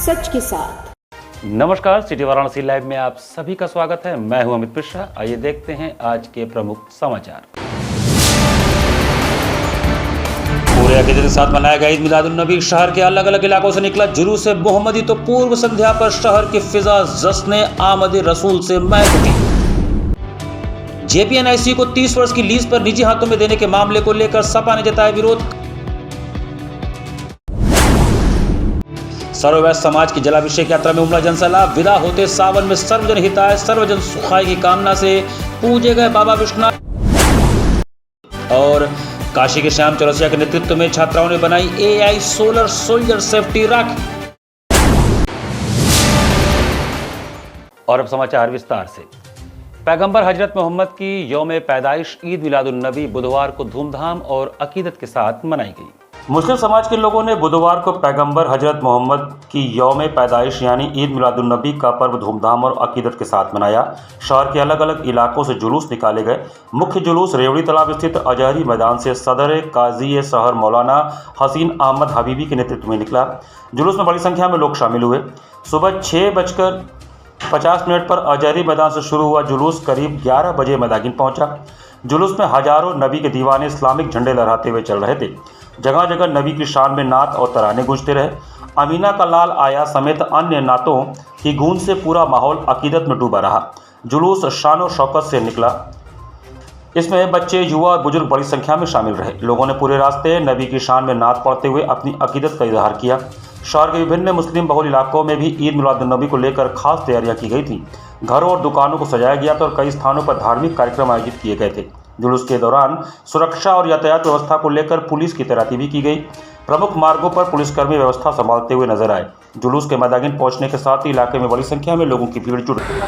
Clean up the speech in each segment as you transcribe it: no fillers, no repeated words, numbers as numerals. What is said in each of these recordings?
सच के साथ। नमस्कार, सिटी वाराणसी लाइव में आप सभी का स्वागत है। मैं हूं अमित मिश्रा। आइए देखते हैं आज के प्रमुख समाचार। पूरे अकीदत के साथ मनाया गया ईद मिलादुन्नबी। शहर के अलग अलग इलाकों से निकला जुलूस मोहम्मदी। तो पूर्व संध्या पर शहर की फिजा जश्न आमद रसूल से महक उठी। जेपीएनआईसी को 30 वर्ष की लीज पर निजी हाथों में देने के मामले को लेकर सपा ने जताया विरोध। सर्ववैश्य समाज की जलाभिषेक यात्रा में उमड़ा जनसैलाब। विदा होते सावन में सर्वजन हिताय सर्वजन सुखाय की कामना से पूजे गए बाबा विश्वनाथ। और काशी के श्याम चौरसिया के नेतृत्व में छात्राओं ने बनाई एआई सोलर सोल्जर सेफ्टी राखी। और अब समाचार विस्तार से। पैगंबर हजरत मोहम्मद की यौम पैदाइश ईद मिलादुन्नबी बुधवार को धूमधाम और अकीदत के साथ मनाई गई। मुस्लिम समाज के लोगों ने बुधवार को पैगंबर हजरत मोहम्मद की यौम पैदाइश यानी ईद मिलादुन्नबी का पर्व धूमधाम और अकीदत के साथ मनाया। शहर के अलग अलग इलाकों से जुलूस निकाले गए। मुख्य जुलूस रेवड़ी तालाब स्थित अजहरी मैदान से सदर काजी शहर मौलाना हसीन अहमद हबीबी के नेतृत्व में निकला। जुलूस में बड़ी संख्या में लोग शामिल हुए। सुबह 6:50 पर अजहरी मैदान से शुरू हुआ जुलूस करीब 11 बजे मैदागिन पहुंचा। जुलूस में हजारों नबी के दीवाने इस्लामिक झंडे लहराते हुए चल रहे थे। जगह जगह नबी की शान में नात और तराने गूंजते रहे। अमीना का लाल आया समेत अन्य नातों की गूंज से पूरा माहौल अकीदत में डूबा रहा। जुलूस शान और शौकत से निकला। इसमें बच्चे, युवा और बुजुर्ग बड़ी संख्या में शामिल रहे। लोगों ने पूरे रास्ते नबी की शान में नात पढ़ते हुए अपनी अकीदत का इजहार किया। शहर के विभिन्न मुस्लिम बहुल इलाकों में भी ईद मिलादुन्नबी को लेकर खास तैयारियां की गई थी। घरों और दुकानों को सजाया गया था और कई स्थानों पर धार्मिक कार्यक्रम आयोजित किए गए थे। जुलूस के दौरान सुरक्षा और यातायात व्यवस्था को लेकर पुलिस की तैनाती भी की गई। प्रमुख मार्गों पर पुलिसकर्मी व्यवस्था संभालते हुए नजर आए। जुलूस के मैदागिन पहुंचने के साथ ही इलाके में बड़ी संख्या में लोगों की भीड़ जुट गई।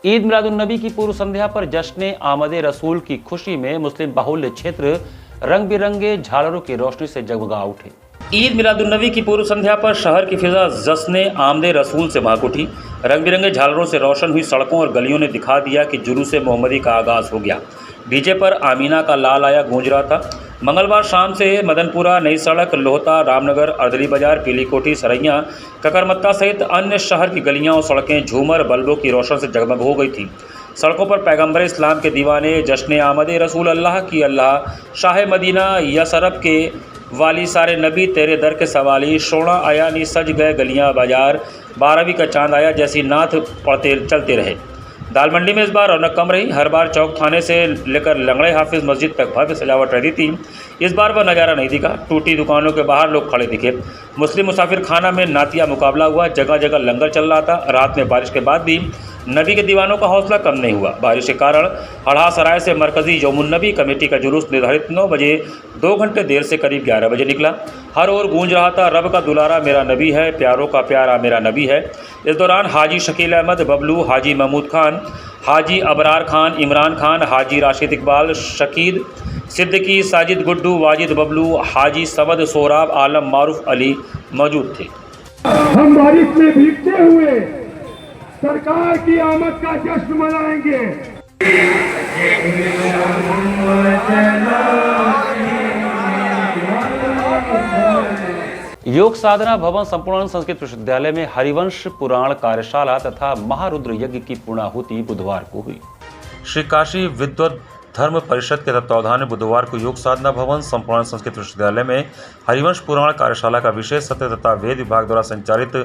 ईद मिलादुन्नबी की पूर्व संध्या पर जश्न आमद रसूल की खुशी में मुस्लिम बाहुल्य क्षेत्र रंग बिरंगे झालरों की रोशनी से जगमगा उठे। ईद मिलादुन्नबी की पूर्व संध्या पर शहर की फिजा जश्न आमद रसूल से महक उठी। रंग बिरंगे झालरों से रोशन हुई सड़कों और गलियों ने दिखा दिया कि जुलूस मोहम्मदी का आगाज हो गया। डीजे पर आमीना का लाल आया गूंज रहा था। मंगलवार शाम से मदनपुरा, नई सड़क, लोहता, रामनगर, अर्दली बाजार, पीली कोठी, सरैया, ककरमत्ता सहित अन्य शहर की गलियां और सड़कें झूमर बल्बों की रोशन से जगमग हो गई थी। सड़कों पर पैगंबर इस्लाम के दीवाने, जश्न आमद रसूल, अल्लाह की अल्लाह, शाह मदीना यसरब के वाली, सारे नबी तेरे दर के सवाली, शोणा आया नी सज गए गलियां बाजार, 12वीं का चांद आया जैसी नात पढ़ते चलते रहे। दाल मंडी में इस बार रौनक कम रही। हर बार चौक थाने से लेकर लंगड़े हाफिज मस्जिद तक भव्य सजावट रहती थी। इस बार वह नज़ारा नहीं दिखा। टूटी दुकानों के बाहर लोग खड़े दिखे। मुस्लिम मुसाफिर खाना में नातिया मुकाबला हुआ। जगह जगह लंगर चल रहा था। रात में बारिश के बाद भी नबी के दीवानों का हौसला कम नहीं हुआ। बारिश के कारण हड़ा सराय से मरकजी यौमुन्नबी कमेटी का जुलूस निर्धारित 9 बजे 2 घंटे देर से करीब 11 बजे निकला। हर ओर गूंज रहा था, रब का दुलारा मेरा नबी है, प्यारों का प्यारा मेरा नबी है। इस दौरान हाजी शकील अहमद बबलू, हाजी महमूद खान, हाजी अबरार खान, इमरान खान, हाजी राशिद इकबाल, शकीद सिद्दीकी, साजिद गुड्डू, वाजिद बबलू, हाजी समद, सोहराब आलम, मारूफ अली मौजूद थे। हम बारिश में भीगते हुए सरकार की आमद का जश्न मनाएंगे। योग साधना भवन संपूर्णानंद संस्कृत विश्वविद्यालय में हरिवंश पुराण कार्यशाला तथा महारुद्र यज्ञ की पूर्णाहुति बुधवार को हुई। श्री काशी विद्वत धर्म परिषद के तत्वावधान में बुधवार को योग साधना भवन संपूर्णानंद संस्कृत विश्वविद्यालय में हरिवंश पुराण कार्यशाला का विशेष सत्र तथा वेद विभाग द्वारा संचालित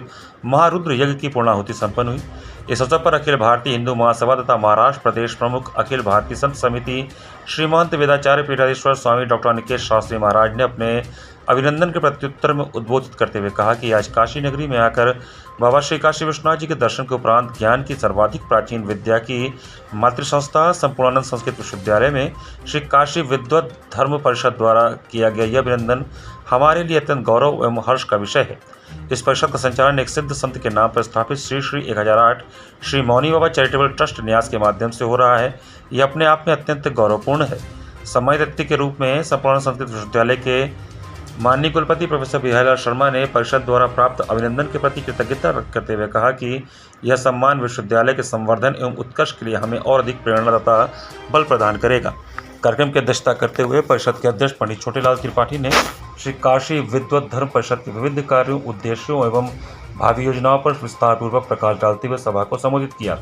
महारुद्र यज्ञ की पूर्णाहुति संपन्न हुई। इस अवसर पर अखिल भारतीय हिंदू महासभा तथा महाराष्ट्र प्रदेश प्रमुख अखिल भारतीय संत समिति श्रीमंत वेदाचार्य पीठाधीश्वर स्वामी डॉक्टर अनिकेत शास्त्री महाराज ने अपने अभिनंदन के प्रत्युत्तर में उद्बोधित करते हुए कहा कि आज काशी नगरी में आकर बाबा श्री काशी विश्वनाथ जी के दर्शन के उपरांत ज्ञान की सर्वाधिक प्राचीन विद्या की मातृसंस्था संपूर्णानंद संस्कृत विश्वविद्यालय में श्री काशी विद्वत धर्म परिषद द्वारा किया गया यह अभिनंदन हमारे लिए अत्यंत गौरव एवं हर्ष का विषय है। इस परिषद का संचालन एक सिद्ध संत के नाम पर स्थापित श्री 1008 श्री मौनी बाबा चैरिटेबल ट्रस्ट न्यास के माध्यम से हो रहा है। यह अपने आप में अत्यंत गौरवपूर्ण है। सम्मानित अतिथि के रूप में संपूर्णानंद संस्कृत विश्वविद्यालय के माननीय कुलपति प्रोफेसर बिहारीलाल शर्मा ने परिषद द्वारा प्राप्त अभिनंदन के प्रति कृतज्ञता व्यक्त करते हुए कहा कि यह सम्मान विश्वविद्यालय के संवर्धन एवं उत्कर्ष के लिए हमें और अधिक प्रेरणा तथा बल प्रदान करेगा। कार्यक्रम की अध्यक्षता करते हुए परिषद के अध्यक्ष पंडित छोटेलाल त्रिपाठी ने श्री काशी विद्वत धर्म परिषद के विविध कार्यों, उद्देश्यों एवं भावी योजनाओं पर विस्तार पूर्वक प्रकाश डालते हुए सभा को संबोधित किया।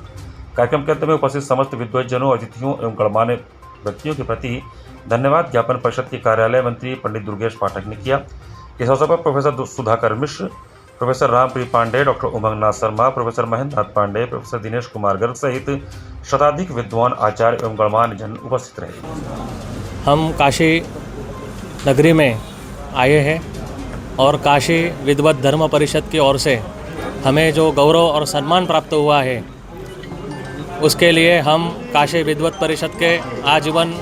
कार्यक्रम के अंत में उपस्थित समस्त विद्वज्जनों, अतिथियों एवं गणमान्य व्यक्तियों के प्रति धन्यवाद ज्ञापन परिषद के कार्यालय मंत्री पंडित दुर्गेश पाठक ने किया। इस अवसर पर professor Sudhakar Mishra, professor Rampreet Pandey, doctor Umangnath Sharma, professor Mahendra Nath Pandey, professor Dinesh Kumar Garg सहित शताधिक विद्वान आचार्य एवं गणमान्य जन उपस्थित रहे। हम काशी नगरी में आए हैं और काशी विद्वत धर्म परिषद की ओर से हमें जो गौरव और सम्मान प्राप्त हुआ है उसके लिए हम काशी विद्वत परिषद के आजीवन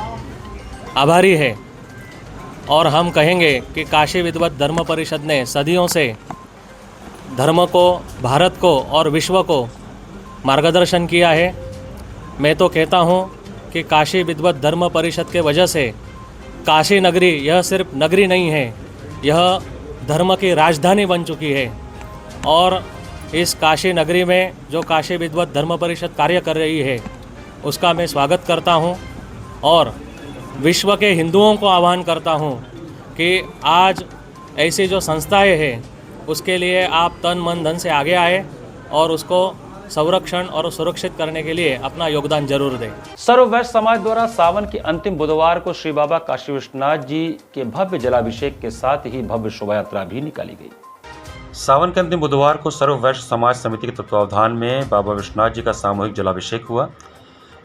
आभारी है। और हम कहेंगे कि काशी विद्वत धर्म परिषद ने सदियों से धर्म को, भारत को और विश्व को मार्गदर्शन किया है। मैं तो कहता हूँ कि काशी विद्वत धर्म परिषद के वजह से काशी नगरी यह सिर्फ नगरी नहीं है, यह धर्म की राजधानी बन चुकी है। और इस काशी नगरी में जो काशी विद्वत धर्म परिषद कार्य कर रही है उसका मैं स्वागत करता हूँ और विश्व के हिंदुओं को आह्वान करता हूँ कि आज ऐसी जो संस्थाएं हैं उसके लिए आप तन मन धन से आगे आए और उसको संरक्षण और सुरक्षित करने के लिए अपना योगदान जरूर दें। सर्व वैश्य समाज द्वारा सावन के अंतिम बुधवार को श्री बाबा काशी विश्वनाथ जी के भव्य जलाभिषेक के साथ ही भव्य शोभा यात्रा भी निकाली गई। सावन के अंतिम बुधवार को सर्व वैश्य समाज समिति के तत्वावधान में बाबा विश्वनाथ जी का सामूहिक जलाभिषेक हुआ।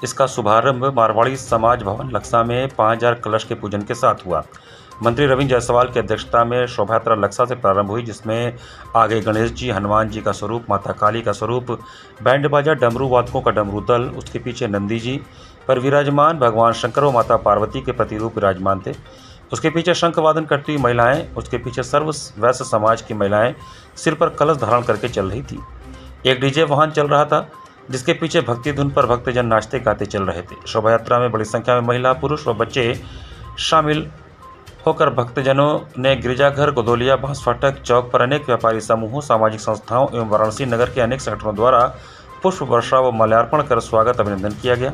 इसका शुभारंभ मारवाड़ी समाज भवन लक्सा में 5000 कलश के पूजन के साथ हुआ। मंत्री रविंद्र जायसवाल की अध्यक्षता में शोभा यात्रा लक्सा से प्रारंभ हुई, जिसमें आगे गणेश जी, हनुमान जी का स्वरूप, माता काली का स्वरूप, बैंड बाजा, डमरू वादकों का डमरू दल, उसके पीछे नंदी जी पर विराजमान भगवान शंकर व माता पार्वती के प्रतिरूप विराजमान थे। उसके पीछे शंख वादन करती हुई महिलाएं, उसके पीछे सर्व वैश्य समाज की महिलाएं सिर पर कलश धारण करके चल रही थी। एक डीजे वाहन चल रहा था जिसके पीछे भक्ति धुन पर भक्तजन नाचते गाते चल रहे थे। शोभा यात्रा में बड़ी संख्या में महिला, पुरुष व बच्चे शामिल होकर भक्तजनों ने गिरजाघर, गोदौलिया, बांस फाटक चौक पर अनेक व्यापारी समूहों, सामाजिक संस्थाओं एवं वाराणसी नगर के अनेक संगठनों द्वारा पुष्प वर्षा व माल्यार्पण कर स्वागत अभिनंदन किया गया।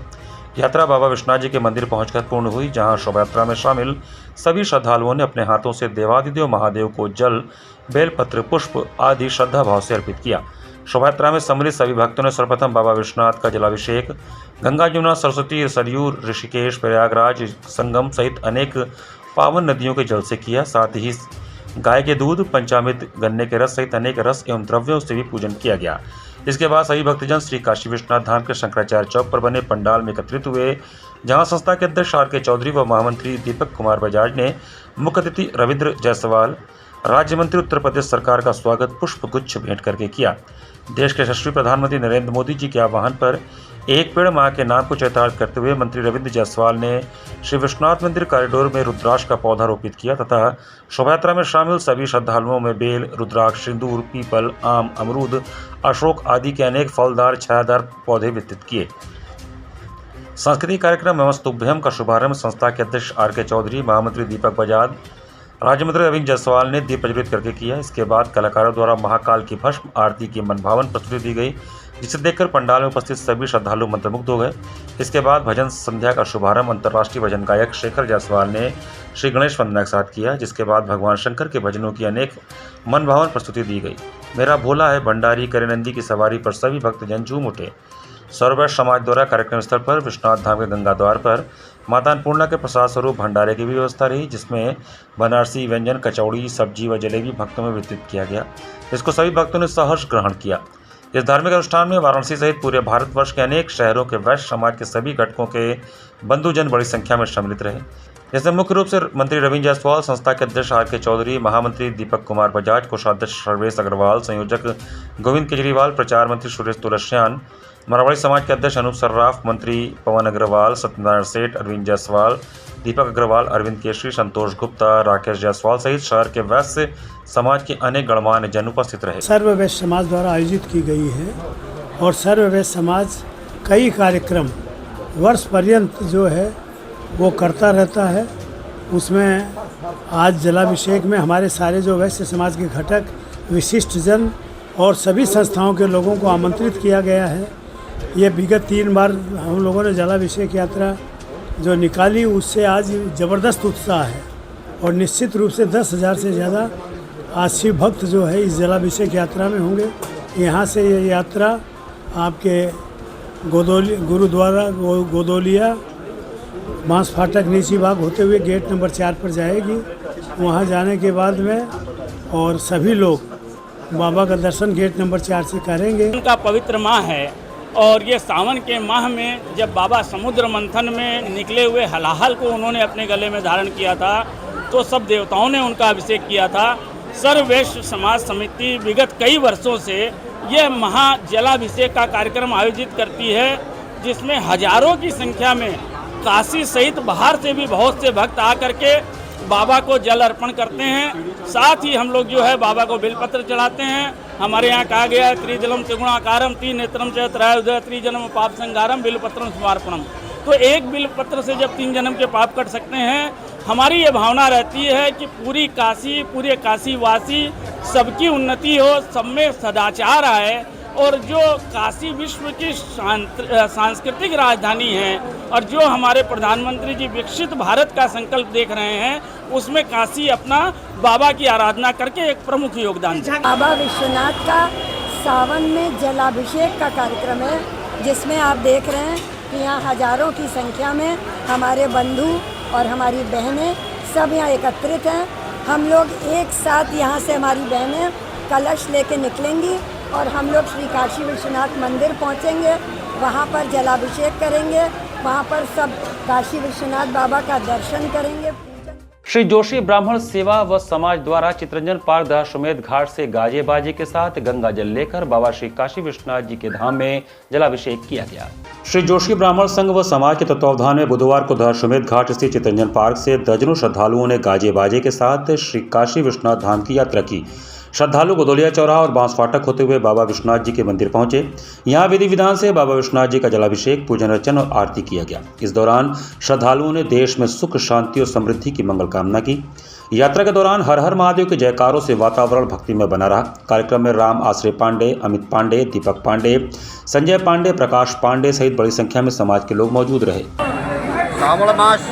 यात्रा बाबा विश्वनाथ जी के मंदिर पहुंचकर पूर्ण हुई, जहां शोभा यात्रा में शामिल सभी श्रद्धालुओं ने अपने हाथों से देवादिदेव महादेव को जल, बेलपत्र, पुष्प आदि श्रद्धा भाव से अर्पित किया। शोभा यात्रा में सम्मिलित सभी भक्तों ने सर्वप्रथम बाबा विश्वनाथ का जलाभिषेक गंगा, जमुना, सरस्वती, सरयू, ऋषिकेश, प्रयागराज संगम सहित अनेक पावन नदियों के जल से किया। साथ ही गाय के दूध, पंचामृत, गन्ने के रस सहित अनेक रस एवं द्रव्यों से भी पूजन किया गया। इसके बाद सभी भक्तजन श्री काशी विश्वनाथ धाम के शंकराचार्य चौक पर बने पंडाल में एकत्रित हुए, जहां संस्था के अध्यक्ष आर के चौधरी व महामंत्री दीपक कुमार बजाज ने मुख्य अतिथि रविंद्र जायसवाल, राज्य मंत्री उत्तर प्रदेश सरकार का स्वागत पुष्प गुच्छ भेंट करके किया। देश के यशस्वी प्रधानमंत्री नरेंद्र मोदी जी के आह्वान पर एक पेड़ मां के नाम को चरितार्थ करते हुए मंत्री रविंद्र जायसवाल ने श्री विश्वनाथ मंदिर कॉरिडोर में रुद्राक्ष का पौधा रोपित किया तथा शोभा यात्रा में शामिल सभी श्रद्धालुओं में बेल, रुद्राक्ष, सिंदूर, पीपल, आम, अमरूद, अशोक आदि के अनेक फलदार छायादार पौधे वितरित किए। सांस्कृतिक कार्यक्रम नमस्तुभ्यम का शुभारंभ संस्था के अध्यक्ष आर के चौधरी, महामंत्री दीपक बजाज, राज्य मंत्री रविंद्र जायसवाल ने दीप प्रज्वलित करके किया। इसके बाद कलाकारों द्वारा महाकाल की भस्म आरती की मनभावन प्रस्तुति दी गई, जिसे देखकर पंडाल में उपस्थित सभी श्रद्धालु मंत्रमुग्ध हो गए। इसके बाद भजन संध्या का शुभारंभ अंतर्राष्ट्रीय भजन गायक शेखर जायसवाल ने श्री गणेश वंदना के साथ किया, जिसके बाद भगवान शंकर के भजनों की अनेक मनभावन प्रस्तुति दी गई। मेरा भोला है भंडारी करे नंदी की सवारी पर सभी भक्तजन झूम उठे। सर्ववैश्य समाज द्वारा कार्यक्रम स्थल पर विश्वनाथ धाम के गंगा द्वार पर माता अन्नपूर्णा के प्रसाद स्वरूप भंडारे की भी व्यवस्था रही, जिसमें बनारसी व्यंजन, कचौड़ी, सब्जी व जलेबी भक्तों में वितरित किया गया। इसको सभी भक्तों ने सहर्ष ग्रहण किया। इस धार्मिक अनुष्ठान में वाराणसी सहित पूरे भारतवर्ष के अनेक शहरों के वैश्य समाज के सभी घटकों के बंधुजन बड़ी संख्या में सम्मिलित रहे। इसमें मुख्य रूप से मंत्री रविंद्र जायसवाल, संस्था के अध्यक्ष आर के चौधरी, महामंत्री दीपक कुमार बजाज, कोषाध्यक्ष सर्वेश अग्रवाल, संयोजक गोविंद केजरीवाल, प्रचार मंत्री सुरेश तुलसियान, मरवाड़ी समाज के अध्यक्ष अनूप सर्राफ, मंत्री पवन अग्रवाल, सत्यनारायण सेठ, अरविंद जायसवाल, दीपक अग्रवाल, अरविंद केशरी, संतोष गुप्ता, राकेश जायसवाल सहित शहर के वैश्य समाज के अनेक गणमान्य जन उपस्थित रहे। सर्व वैश्य समाज द्वारा आयोजित की गई है और सर्व वैश्य समाज कई कार्यक्रम वर्ष पर्यंत जो है वो करता रहता है। उसमें आज जलाभिषेक में हमारे सारे जो वैश्य समाज के घटक, विशिष्ट जन और सभी संस्थाओं के लोगों को आमंत्रित किया गया है। ये विगत 3 बार हम लोगों ने जलाभिषेक यात्रा जो निकाली, उससे आज ज़बरदस्त उत्साह है और निश्चित रूप से 10,000 से ज़्यादा आज शिव भक्त जो है इस जलाभिषेक यात्रा में होंगे। यहाँ से ये यात्रा आपके गुरुद्वारा गोदोलिया, बांस फाटक, नीची बाग होते हुए गेट नंबर 4 पर जाएगी। वहाँ जाने के बाद में और सभी लोग बाबा का दर्शन गेट नंबर 4 से करेंगे। उनका पवित्र माह है और ये सावन के माह में जब बाबा समुद्र मंथन में निकले हुए हलाहल को उन्होंने अपने गले में धारण किया था, तो सब देवताओं ने उनका अभिषेक किया था। सर्व वैश्य समाज समिति विगत कई वर्षों से ये महाजलाभिषेक का कार्यक्रम आयोजित करती है, जिसमें हजारों की संख्या में काशी सहित बाहर से भी बहुत से भक्त आकर के बाबा को जल अर्पण करते हैं। साथ ही हम लोग जो है बाबा को बिलपत्र चढ़ाते हैं। हमारे यहाँ कहा गया है त्रिजलम त्रिगुणाकारम त्रिनेत्रम च त्रयोदय त्रिजन्म पाप संगारम बिलपत्रम समर्पणम। तो एक बिलपत्र से जब 3 जन्म के पाप कट सकते हैं। हमारी ये भावना रहती है कि पूरी काशी, पूरे काशीवासी सबकी उन्नति हो, सब में सदाचार आए और जो काशी विश्व की सांस्कृतिक राजधानी है और जो हमारे प्रधानमंत्री जी विकसित भारत का संकल्प देख रहे हैं, उसमें काशी अपना बाबा की आराधना करके एक प्रमुख योगदान दे। बाबा विश्वनाथ का सावन में जलाभिषेक का कार्यक्रम है, जिसमें आप देख रहे हैं कि यहाँ हजारों की संख्या में हमारे बंधु और हमारी बहनें सब यहाँ एकत्रित हैं। हम लोग एक साथ यहाँ से हमारी बहनें कलश लेके निकलेंगी और हम लोग श्री काशी विश्वनाथ मंदिर पहुँचेंगे। वहाँ पर जलाभिषेक करेंगे, वहाँ पर सब काशी विश्वनाथ बाबा का दर्शन करेंगे। श्री जोशी ब्राह्मण सेवा व समाज द्वारा चितरंजन पार्क दशाश्वमेध घाट से गाजे बाजे के साथ गंगा जल लेकर बाबा श्री काशी विश्वनाथ जी के धाम में जलाभिषेक किया गया। श्री जोशी ब्राह्मण संघ व समाज के तत्वावधान में बुधवार को दशाश्वमेध घाट स्थित चितरंजन पार्क से दर्जनों श्रद्धालुओं ने गाजे बाजे के साथ श्री काशी विश्वनाथ धाम की यात्रा की। श्रद्धालु गोदोलिया चौराहा और बांस फाटक होते हुए बाबा विश्वनाथ जी के मंदिर पहुंचे। यहाँ विधि विधान से बाबा विश्वनाथ जी का जलाभिषेक, पूजन अर्चन और आरती किया गया। इस दौरान श्रद्धालुओं ने देश में सुख, शांति और समृद्धि की मंगल कामना की। यात्रा के दौरान हर हर महादेव के जयकारों से वातावरण भक्ति में बना रहा। कार्यक्रम में राम आश्रय पांडे, अमित पांडे, दीपक पांडे, संजय पांडे, प्रकाश पांडे सहित बड़ी संख्या में समाज के लोग मौजूद रहे। श्रावण मास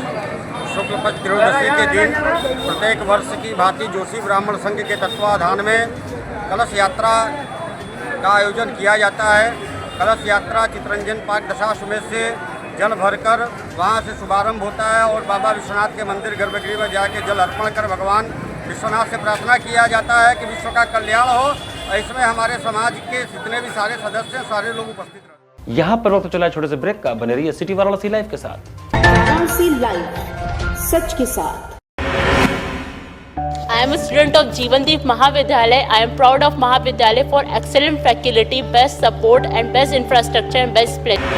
शुक्ल पक्ष त्रयोदशी के दिन प्रत्येक वर्ष की भांति जोशी ब्राह्मण संघ के तत्वाधान में कलश यात्रा का आयोजन किया जाता है। कलश यात्रा चितरंजन पार्क दशाश्वमेध से जल भरकर वहां से शुभारंभ होता है और बाबा विश्वनाथ के मंदिर गर्भगृह में जाके जल अर्पण कर भगवान विश्वनाथ से प्रार्थना किया जाता है कि विश्व का कल्याण हो। और इसमें हमारे समाज के जितने भी सारे सदस्य, सारे लोग उपस्थित रहे। यहाँ पर वक्त चला छोटे से ब्रेक का। बने रहिए सिटी वाराणसी लाइव के साथ। वाराणसी लाइव, सच के साथ। I am a student of Jeevandeep Mahavidyalaya. I am proud of Mahavidyalaya for excellent faculty, best support and best infrastructure and best place.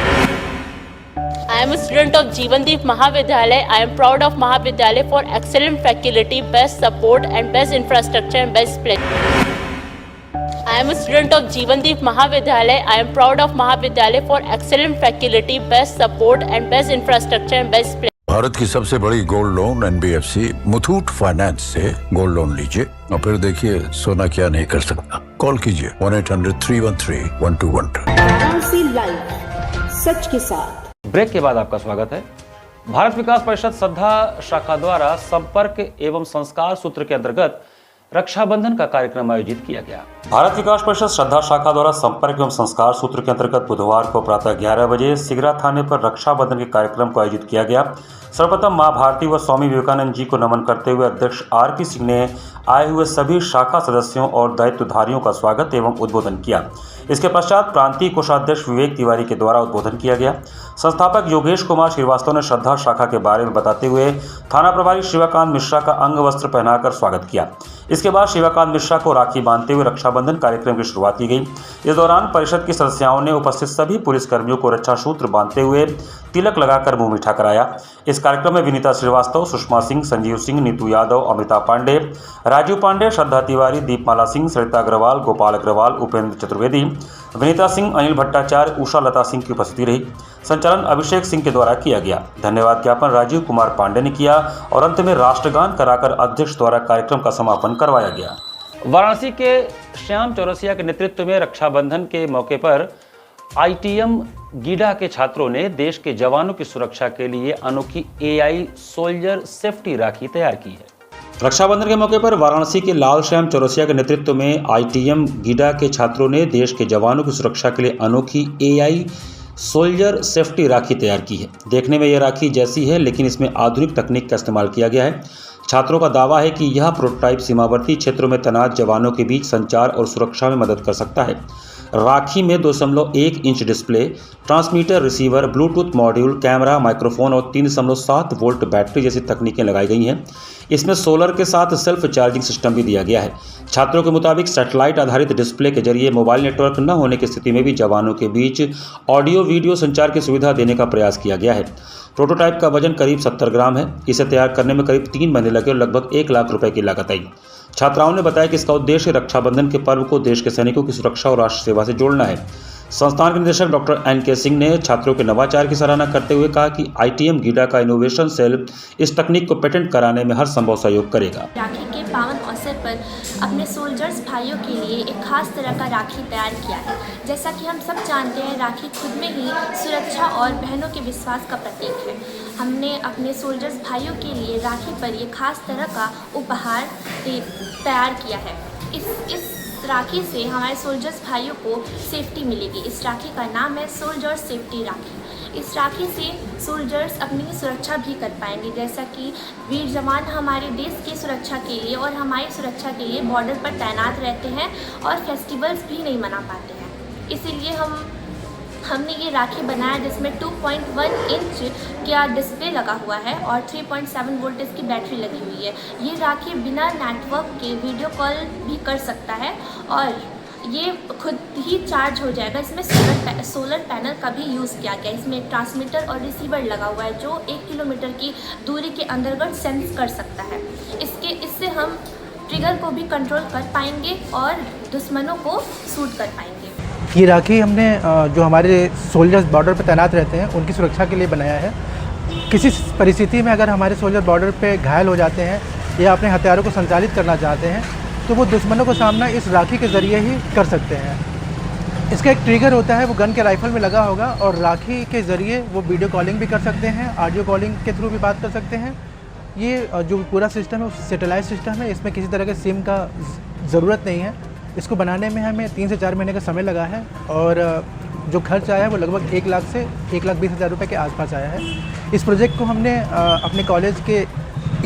I am a student of Jeevandeep Mahavidyalaya. I am proud of Mahavidyalaya for excellent faculty, best support and best infrastructure and best place. I am a student of Jeevandeep Mahavidyalaya. I am proud of Mahavidyalaya for excellent faculty, best support and best infrastructure and best place. Bharat की सबसे बड़ी gold loan NBFC Muthoot finance से gold loan लीजिए और फिर देखिए सोना क्या नहीं कर सकता। कॉल कीजिए 1-800-313-1212। वाराणसी लाइव, सच के साथ। ब्रेक के बाद आपका स्वागत है। भारत विकास परिषद सद्धा शाखा द्वारा संपर्क एवं संस्कार सूत्र के अंतर्गत रक्षाबंधन का कार्यक्रम आयोजित किया गया। भारत विकास परिषद श्रद्धा शाखा द्वारा संपर्क एवं संस्कार सूत्र के अंतर्गत बुधवार को प्रातः 11 बजे सिगरा थाने पर रक्षाबंधन के कार्यक्रम को आयोजित किया गया। सर्वप्रथम मां भारती व स्वामी विवेकानंद जी को नमन करते हुए अध्यक्ष आर.पी. सिंह ने आए हुए सभी शाखा सदस्यों और दायित्वधारियों का स्वागत एवं उद्बोधन किया। इसके पश्चात प्रांतीय कोषाध्यक्ष विवेक तिवारी के द्वारा उद्बोधन किया गया। संस्थापक योगेश कुमार श्रीवास्तव ने श्रद्धा शाखा के बारे में बताते हुए थाना प्रभारी शिवाकांत मिश्रा का अंग वस्त्र पहनाकर स्वागत किया। इसके बाद शिवाकांत मिश्रा को राखी बांधते हुए रक्षाबंधन कार्यक्रम की शुरुआत की गई। इस दौरान परिषद की सदस्याओं ने उपस्थित सभी पुलिसकर्मियों को रक्षा सूत्र बांधते हुए तिलक लगाकर मुंह मीठा कराया। इस कार्यक्रम में विनीता श्रीवास्तव, सुषमा सिंह, संजीव सिंह, नीतू यादव, अमिता पांडे, राजीव पांडे, श्रद्धा तिवारी, दीपमाला सिंह, सरिता अग्रवाल, गोपाल अग्रवाल, उपेंद्र चतुर्वेदी, विनीता सिंह, अनिल भट्टाचार्य, उषा लता सिंह की उपस्थिति रही। संचालन अभिषेक सिंह के द्वारा किया गया। धन्यवाद ज्ञापन राजीव कुमार पांडे ने किया और अंत में राष्ट्रगान कराकर अध्यक्ष द्वारा कार्यक्रम का समापन करवाया गया। वाराणसी के श्याम चौरसिया के नेतृत्व में रक्षाबंधन के मौके पर ITM गीडा के छात्रों ने देश के जवानों की सुरक्षा के लिए अनोखी AI सोल्जर सेफ्टी राखी तैयार की है। रक्षाबंधन के मौके पर वाराणसी के लाल श्याम चौरसिया के नेतृत्व में ITM गीडा के छात्रों ने देश के जवानों की सुरक्षा के लिए अनोखी AI सोल्जर सेफ्टी राखी तैयार की है। देखने में यह राखी जैसी है, लेकिन इसमें आधुनिक तकनीक का इस्तेमाल किया गया है। छात्रों का दावा है कि यह प्रोटोटाइप सीमावर्ती क्षेत्रों में तैनात जवानों के बीच संचार और सुरक्षा में मदद कर सकता है। राखी में 2.1 inch display, transmitter, receiver, Bluetooth module, camera, microphone और 3.7 वोल्ट बैटरी जैसी तकनीकें लगाई गई हैं। इसमें सोलर के साथ सेल्फ चार्जिंग सिस्टम भी दिया गया है। छात्रों के मुताबिक सैटेलाइट आधारित डिस्प्ले के जरिए मोबाइल नेटवर्क न होने की स्थिति में भी जवानों के बीच ऑडियो वीडियो संचार की सुविधा देने का प्रयास किया गया है। प्रोटोटाइप का वजन करीब 70 ग्राम है। इसे तैयार करने में करीब 3 महीने लगे और लगभग 1 लाख रुपए की लागत आई। छात्राओं ने बताया कि इसका उद्देश्य रक्षाबंधन के पर्व को देश के सैनिकों की सुरक्षा और राष्ट्र सेवा से जोड़ना है। संस्थान के निदेशक डॉक्टर N.K. सिंह ने छात्रों के नवाचार की सराहना करते हुए कहा कि ITM गीडा का इनोवेशन सेल इस तकनीक को पेटेंट कराने में हर संभव सहयोग करेगा। राखी के पावन अवसर पर अपने सोल्जर्स भाइयों के लिए एक खास तरह का राखी तैयार किया है। जैसा कि हम सब जानते हैं, राखी खुद में ही सुरक्षा और बहनों के विश्वास का प्रतीक है। हमने अपने सोल्जर्स भाइयों के लिए राखी पर ये खास तरह का उपहार तैयार किया है। इस राखी से हमारे सोल्जर्स भाइयों को सेफ्टी मिलेगी। इस राखी का नाम है सोल्जर सेफ्टी राखी। इस राखी से सोल्जर्स अपनी सुरक्षा भी कर पाएंगे, जैसा कि वीर जवान हमारे देश की सुरक्षा के लिए और हमारी सुरक्षा के लिए बॉर्डर पर तैनात रहते हैं और फेस्टिवल्स भी नहीं मना पाते हैं। इसीलिए हमने ये राखी बनाया जिसमें 2.1 इंच का डिस्प्ले लगा हुआ है और 3.7 वोल्ट की बैटरी लगी हुई है। ये राखी बिना नेटवर्क के वीडियो कॉल भी कर सकता है और ये खुद ही चार्ज हो जाएगा। इसमें सोलर पैनल का भी यूज़ किया गया। इसमें एक ट्रांसमीटर और रिसीवर लगा हुआ है जो 1 किलोमीटर की दूरी के अंतर्गत सेंस कर सकता है। इससे हम ट्रिगर को भी कंट्रोल कर पाएंगे और दुश्मनों को शूट कर पाएंगे। ये राखी हमने जो हमारे सोल्जर्स बॉर्डर पर तैनात रहते हैं उनकी सुरक्षा के लिए बनाया है। किसी परिस्थिति में अगर हमारे सोल्जर बॉर्डर पे घायल हो जाते हैं या अपने हथियारों को संचालित करना चाहते हैं तो वो दुश्मनों का सामना इस राखी के ज़रिए ही कर सकते हैं। इसका एक ट्रिगर होता है, वो गन के राइफल में लगा होगा और राखी के ज़रिए वो वीडियो कॉलिंग भी कर सकते हैं, ऑडियो कॉलिंग के थ्रू भी बात कर सकते हैं। ये जो पूरा सिस्टम है वो सैटेलाइट सिस्टम है। इसमें किसी तरह के सिम का ज़रूरत नहीं है। इसको बनाने में हमें 3 से 4 महीने का समय लगा है और जो खर्च आया है वो लगभग 1 लाख से 1,20,000 रुपये के आसपास आया है। इस प्रोजेक्ट को हमने अपने कॉलेज के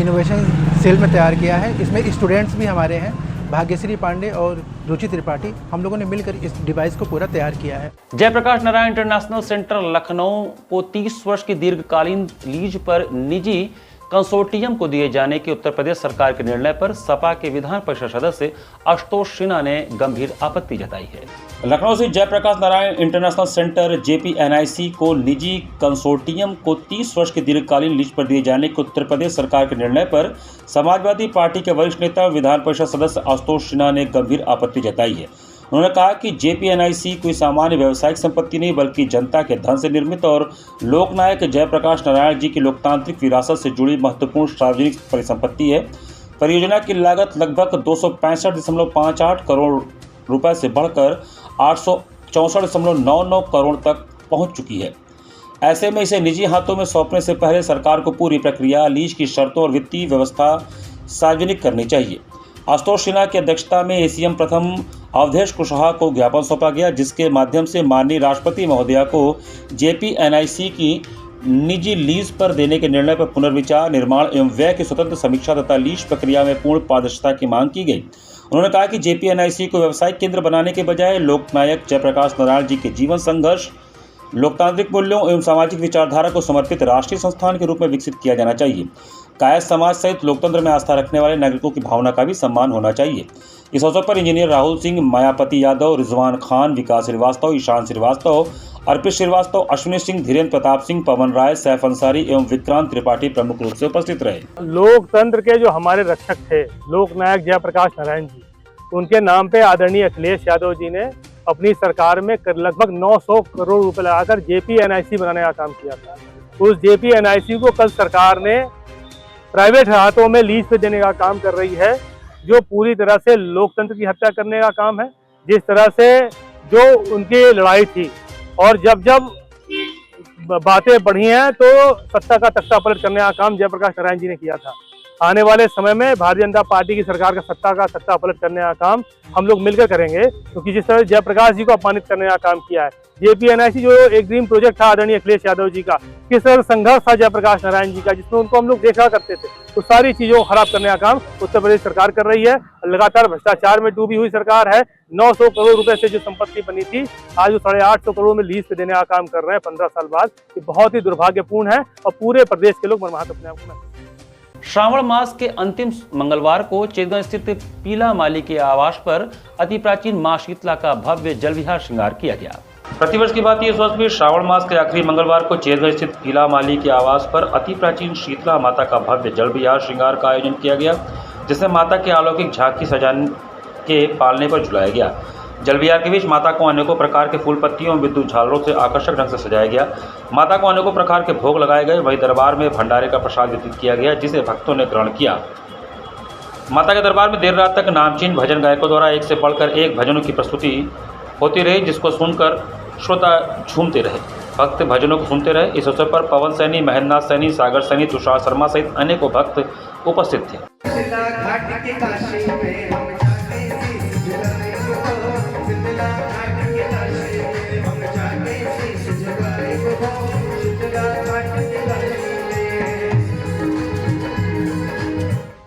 इनोवेशन सेल में तैयार किया है। इसमें स्टूडेंट्स भी हमारे हैं, भाग्यश्री पांडे और रुचि त्रिपाठी। हम लोगों ने मिलकर इस डिवाइस को पूरा तैयार किया है। जयप्रकाश नारायण इंटरनेशनल सेंटर लखनऊ को 30 वर्ष की दीर्घकालीन लीज पर निजी कंसोर्टियम को दिए जाने के उत्तर प्रदेश सरकार के निर्णय पर सपा के विधान परिषद सदस्य आशुतोष सिन्हा ने गंभीर आपत्ति जताई है। लखनऊ से Jayaprakash Narayan international centre JPNIC को निजी कंसोर्टियम को 30 वर्ष की दीर्घकालीन लीज पर दिए जाने के उत्तर प्रदेश सरकार के निर्णय पर समाजवादी पार्टी के वरिष्ठ नेता विधान परिषद सदस्य आशुतोष सिन्हा ने गंभीर आपत्ति जताई है। उन्होंने कहा कि JPNIC कोई सामान्य व्यावसायिक संपत्ति नहीं बल्कि जनता के धन से निर्मित और लोकनायक जयप्रकाश नारायण जी की लोकतांत्रिक विरासत से जुड़ी महत्वपूर्ण सार्वजनिक परिसंपत्ति है। परियोजना की लागत लगभग 265.58 करोड़ रुपए से बढ़कर 864.99 करोड़ तक पहुंच चुकी है। ऐसे में इसे निजी हाथों में सौंपने से पहले सरकार को पूरी प्रक्रिया, लीज की शर्तों और वित्तीय व्यवस्था सार्वजनिक करनी चाहिए। आशुतोष सिन्हा की अध्यक्षता में ACM प्रथम अवधेश कुशवाहा को ज्ञापन सौंपा गया, जिसके माध्यम से माननीय राष्ट्रपति महोदया को JPNIC की निजी लीज पर देने के निर्णय पर पुनर्विचार, निर्माण एवं व्यय की स्वतंत्र समीक्षा तथा लीज प्रक्रिया में पूर्ण पारदर्शिता की मांग की गई। उन्होंने कहा कि JPNIC को व्यावसायिक केंद्र बनाने के बजाय लोकनायक जयप्रकाश नारायण जी के जीवन संघर्ष, लोकतांत्रिक मूल्यों एवं सामाजिक विचारधारा को समर्पित राष्ट्रीय संस्थान के रूप में विकसित किया जाना चाहिए। कायस्थ समाज सहित लोकतंत्र में आस्था रखने वाले नागरिकों की भावना का भी सम्मान होना चाहिए। इस अवसर पर इंजीनियर राहुल सिंह, मायापति यादव, रिजवान खान, विकास श्रीवास्तव, ईशान श्रीवास्तव, अर्पित श्रीवास्तव, अश्विनी सिंह, धीरेन्द्र प्रताप सिंह, पवन राय, सैफ अंसारी एवं विक्रांत त्रिपाठी प्रमुख रूप से उपस्थित रहे। लोकतंत्र के जो हमारे रक्षक थे लोकनायक जयप्रकाश नारायण जी, उनके नाम पे आदरणीय अखिलेश यादव जी ने अपनी सरकार में लगभग 900 करोड़ रुपए लगाकर JPNIC बनाने का काम किया था। उस JPNIC को कल सरकार ने प्राइवेट हाथों में लीज पे देने का काम कर रही है, जो पूरी तरह से लोकतंत्र की हत्या करने का काम है। जिस तरह से जो उनकी लड़ाई थी और जब जब बातें बढ़ी हैं तो सत्ता का तख्ता पलट करने का काम जयप्रकाश नारायण जी ने किया था। आने वाले समय में भारतीय जनता पार्टी की सरकार का सत्ता का तख्ता पलट करने का काम हम लोग मिलकर करेंगे, क्योंकि जिस तरह जयप्रकाश जी को अपमानित करने का काम किया है, JPNIC जो एक ड्रीम प्रोजेक्ट था आदरणीय अखिलेश यादव जी का, किस तरह संघर्ष था जयप्रकाश नारायण जी का, जिसमें उनको हम लोग देखा करते थे, तो सारी चीजों को खराब करने का काम उत्तर प्रदेश सरकार कर रही है। लगातार भ्रष्टाचार में डूबी हुई सरकार है। 900 करोड़ रुपए से जो संपत्ति बनी थी, आज वो 850 करोड़ में लीज पे देने का काम कर रहे हैं 15 साल बाद। ये बहुत ही दुर्भाग्यपूर्ण है और पूरे प्रदेश के लोग मरमाहत अपने आप को। श्रावण मास के अंतिम मंगलवार को चेतगंज स्थित पीला माली के आवास पर अति प्राचीन मां शीतला का भव्य जल विहार श्रृंगार किया गया। प्रतिवर्ष की बात इस वर्ष भी श्रावण मास के आखिरी मंगलवार को चेतगंज स्थित पीला माली के आवास पर अति प्राचीन शीतला माता का भव्य जल विहार श्रृंगार का आयोजन किया गया, जिसमें माता के अलौकिक झांकी सजाने के पालने पर झुलाया गया। जल विहार के बीच माता को अनेकों प्रकार के फूल पत्तियों और विद्युत झालरों से आकर्षक ढंग से सजाया गया। माता को अनेकों प्रकार के भोग लगाए गए। वहीं दरबार में भंडारे का प्रसाद वितरित किया गया, जिसे भक्तों ने ग्रहण किया। माता के दरबार में देर रात तक नामचीन भजन गायकों द्वारा एक से बढ़कर एक भजनों की प्रस्तुति होती रही, जिसको सुनकर श्रोता झूमते रहे, भक्त भजनों को सुनते रहे। इस अवसर पर पवन सैनी, महेंद्रनाथ सैनी, सागर सैनी, तुषार शर्मा सहित अनेकों भक्त उपस्थित थे।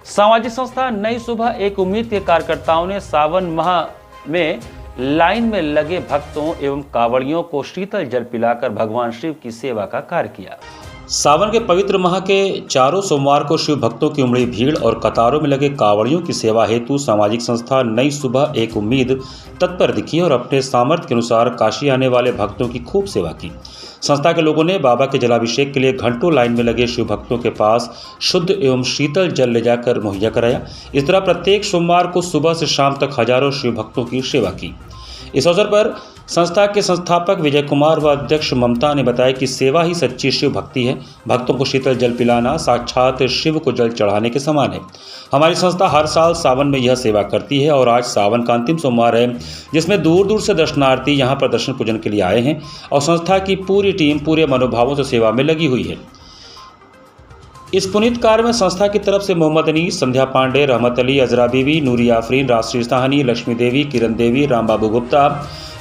सामाजिक संस्था नई सुबह एक उम्मीद के कार्यकर्ताओं ने सावन माह में लाइन में लगे भक्तों एवं कांवड़ियों को शीतल जल पिलाकर भगवान शिव की सेवा का कार्य किया। सावन के पवित्र माह के चारों सोमवार को शिव भक्तों की उमड़ी भीड़ और कतारों में लगे कांवड़ियों की सेवा हेतु सामाजिक संस्था नई सुबह एक उम्मीद तत्पर दिखी और अपने सामर्थ्य के अनुसार काशी आने वाले भक्तों की खूब सेवा की। संस्था के लोगों ने बाबा के जलाभिषेक के लिए घंटों लाइन में लगे शिव भक्तों के पास शुद्ध एवं शीतल जल ले जाकर मुहैया कराया। इस तरह प्रत्येक सोमवार को सुबह से शाम तक हजारों शिव भक्तों की सेवा की। इस अवसर पर संस्था के संस्थापक विजय कुमार व अध्यक्ष ममता ने बताया कि सेवा ही सच्ची शिव भक्ति है। भक्तों को शीतल जल पिलाना साक्षात शिव को जल चढ़ाने के समान है। हमारी संस्था हर साल सावन में यह सेवा करती है और आज सावन का अंतिम सोमवार है, जिसमें दूर दूर से दर्शनार्थी यहां पर दर्शन पूजन के लिए आए हैं और संस्था की पूरी टीम पूरे मनोभावों से सेवा में लगी हुई है। इस पुनीत कार्य में संस्था की तरफ से मोहम्मद अनीस, संध्या पांडे, रहमत अली, अजरा बीवी, नूरी आफरीन, राष्ट्रीय साहनी, लक्ष्मी देवी, किरण देवी, रामबाबू गुप्ता,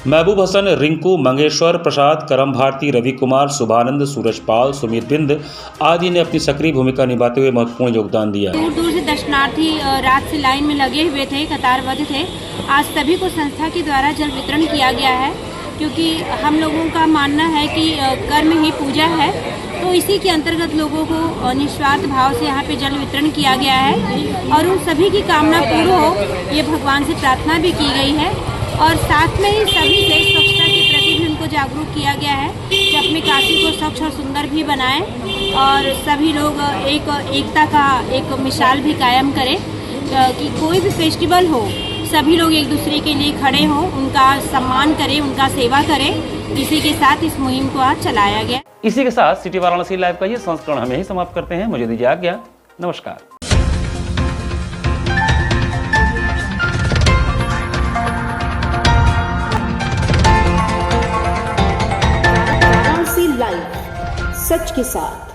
महबूब हसन, रिंकू, मंगेश्वर प्रसाद, करम भारती, रवि कुमार, शुभानंद, सूरजपाल, सुमित बिंद आदि ने अपनी सक्रिय भूमिका निभाते हुए महत्वपूर्ण योगदान दिया। दूर दूर से दर्शनार्थी रात से लाइन में लगे हुए थे, कतारबद्ध थे। आज सभी को संस्था के द्वारा जल वितरण किया गया है, क्योंकि हम लोगों का मानना है कि कर्म ही पूजा है, तो इसी के अंतर्गत लोगों को निस्वार्थ भाव से यहाँ पे जल वितरण किया गया है और उन सभी की कामना पूर्ण हो ये भगवान से प्रार्थना भी की गई है। और साथ में ही सभी से स्वच्छता के प्रति भी उनको जागरूक किया गया है कि अपने काशी को स्वच्छ और सुंदर भी बनाएं और सभी लोग एकता का एक मिसाल भी कायम करें कि कोई भी फेस्टिवल हो सभी लोग एक दूसरे के लिए खड़े हों, उनका सम्मान करें, उनका सेवा करें। इसी के साथ इस मुहिम को आज चलाया गया। इसी के साथ सिटी वाराणसी लाइव का ये संस्करण हम यही समाप्त करते हैं। मुझे दीजिए आज्ञा। नमस्कार। वाराणसी लाइव, सच के साथ।